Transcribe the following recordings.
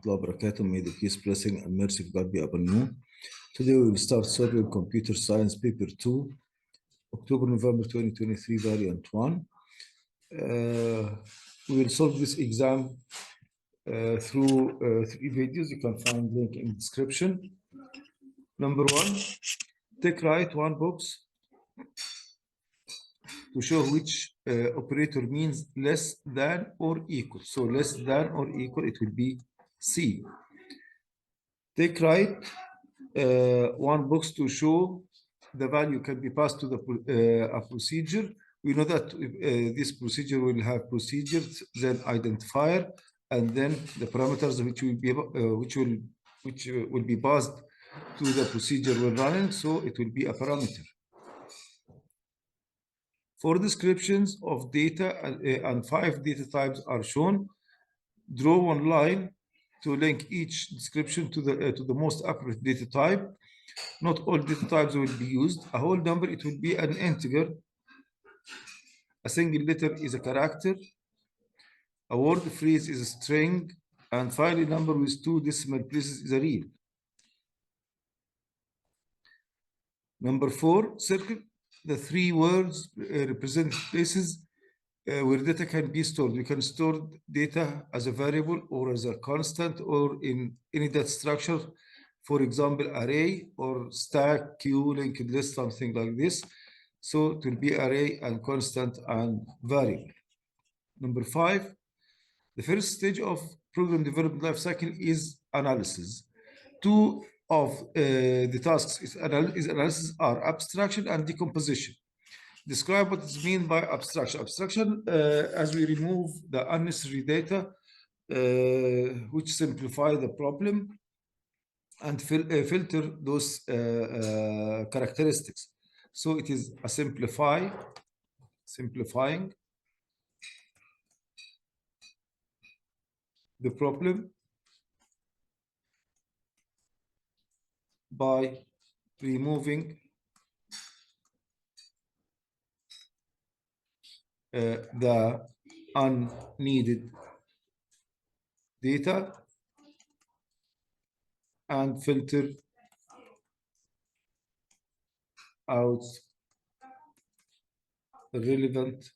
ورحمة الله وبركاته. May the peace, blessing, and mercy of God be upon you. Today we will start solving Computer Science Paper 2, October-November 2023, Variant 1. We will solve this exam through 3 videos. You can find link in description. Number 1, write one box to show which operator means less than or equal. So less than or equal, it will be C. Write one box to show the value can be passed to the a procedure. We know that this procedure will have procedures, then identifier, and then the parameters which will be passed to the procedure when running. So it will be a parameter. Four descriptions of data and 5 data types are shown. Draw one line to link each description to the most appropriate data type. Not all data types will be used. A whole number, it will be an integer. A single letter is a character. A word phrase is a string. And finally, a number with 2 decimal places is a real. Number 4, circle the 3 words represent places where data can be stored. We can store data as a variable or as a constant or in any data structure. For example, array or stack, queue, linked list, something like this. So it will be array and constant and variable. Number 5, the first stage of program development lifecycle is analysis. 2 of the tasks is analysis are abstraction and decomposition. Describe what is meant by abstraction. Abstraction, as we remove the unnecessary data, which simplify the problem and filter those characteristics. So it is a simplifying the problem by removing the unneeded data and filter out relevant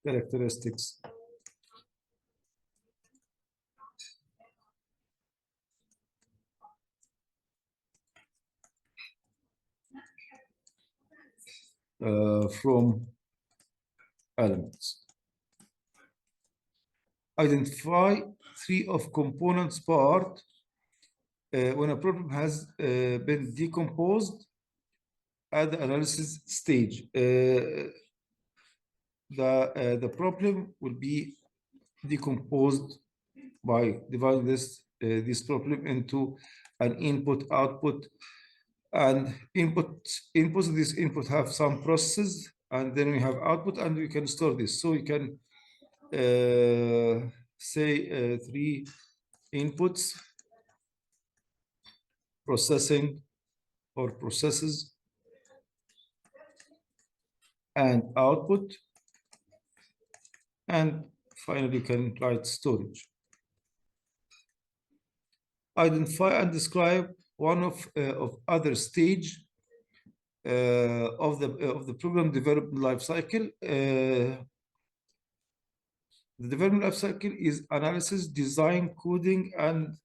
characteristics. From elements. Identify 3 of components part when a problem has been decomposed at the analysis stage. The problem will be decomposed by dividing this problem into an input, output, and this input have some processes, and then we have output, and we can store this. So we can say 3 inputs, processing or processes, and output, and finally you can write storage. Identify and describe one of other stage of the program development life cycle. The development life cycle is analysis, design, coding, and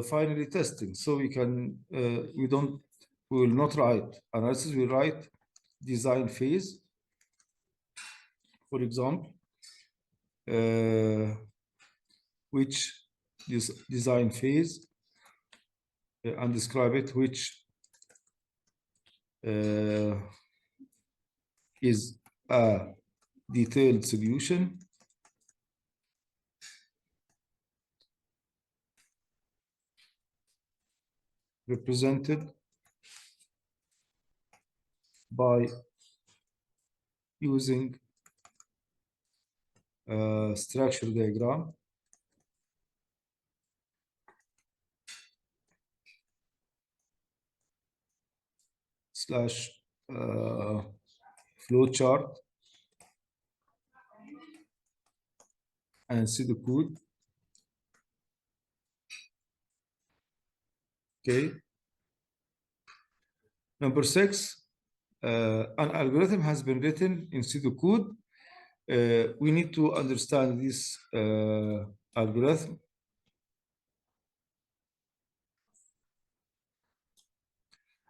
finally testing. So we can we will not write analysis, we write design phase, for example, which is design phase, and describe it, which is a detailed solution, represented by using a structure diagram / flow chart and see the code. Okay. Number 6, an algorithm has been written in pseudocode. We need to understand this algorithm.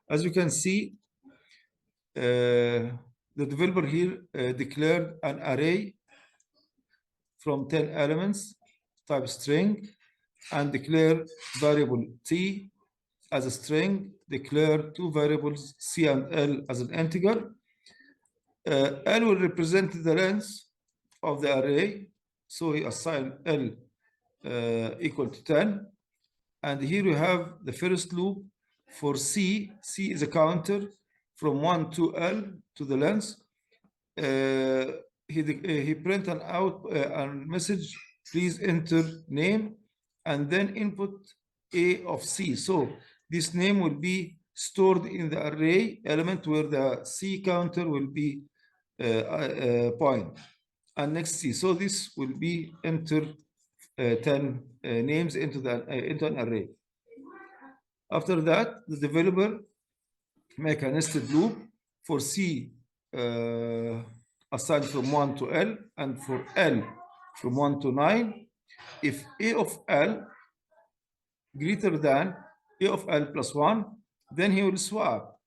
As you can see, the developer here declared an array from 10 elements, type string, and declare variable t as a string, declare two variables c and l as an integer. L will represent the length of the array, so he assigned L equal to 10. And here we have the first loop for C. C is a counter from 1 to L to the length. He print an out message, please enter name, and then input A of C. So this name will be stored in the array element where the C counter will be point, and next C. So this will be enter 10 names into an array. After that, the developer make a nested loop for C assigned from 1 to L, and for L from 1 to 9. If A of L greater than A of L plus 1, then he will swap.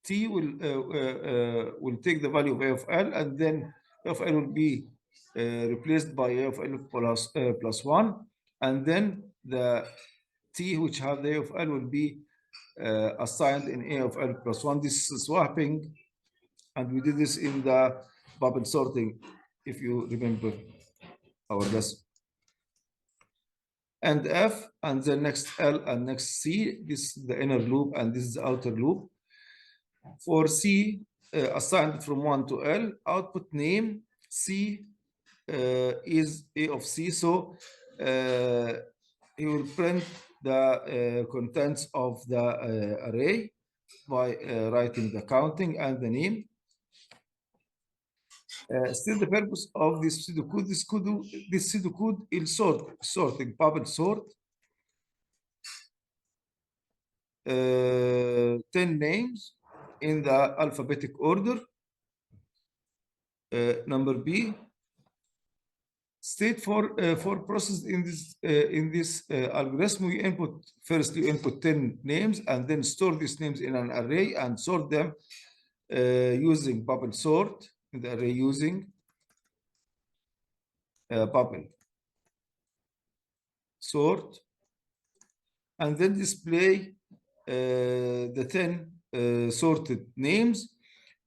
T will take the value of A of L, and then A of L will be replaced by A of L plus 1, and then the T which have the A of L will be assigned in A of L plus 1. This is swapping, and we did this in the bubble sorting, if you remember our lesson. And F, and then next L and next C. This is the inner loop, and this is the outer loop. For C, assigned from 1 to L, output name C is A of C. So he will print the contents of the array by writing the counting and the name. Still, the purpose of this pseudocode, this pseudocode is sorting, bubble sort. 10 names in the alphabetic order. Number B, state for process in this algorithm, we input first, you input 10 names and then store these names in an array and sort them using bubble sort in the array using bubble sort, and then display the 10 sorted names,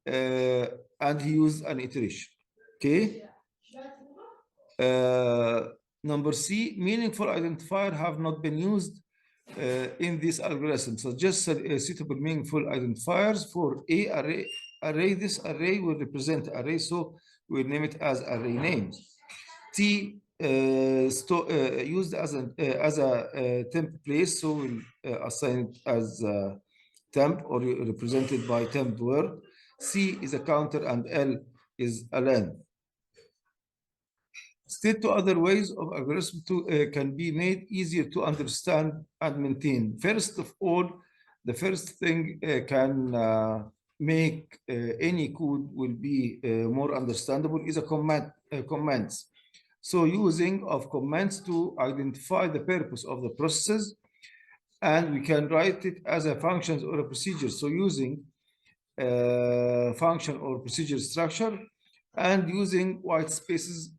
and he used an iteration. Okay. Number C, meaningful identifier have not been used in this algorithm. Suggest suitable meaningful identifiers for A array. This array will represent array, so we'll name it as array names. T used as a temp place, so we'll assign it as temp, or represented by temp word. C is a counter and L is a length. State two other ways of algorithm can be made easier to understand and maintain. First of all, the first thing can make any code will be more understandable is a comments. So using of comments to identify the purpose of the processes, and we can write it as a function or a procedure. So using function or procedure structure, and using white spaces,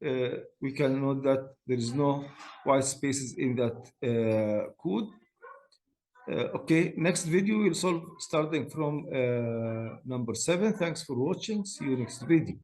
we can note that there is no white spaces in that code. Okay, next video we'll solve starting from number 7. Thanks for watching. See you next video.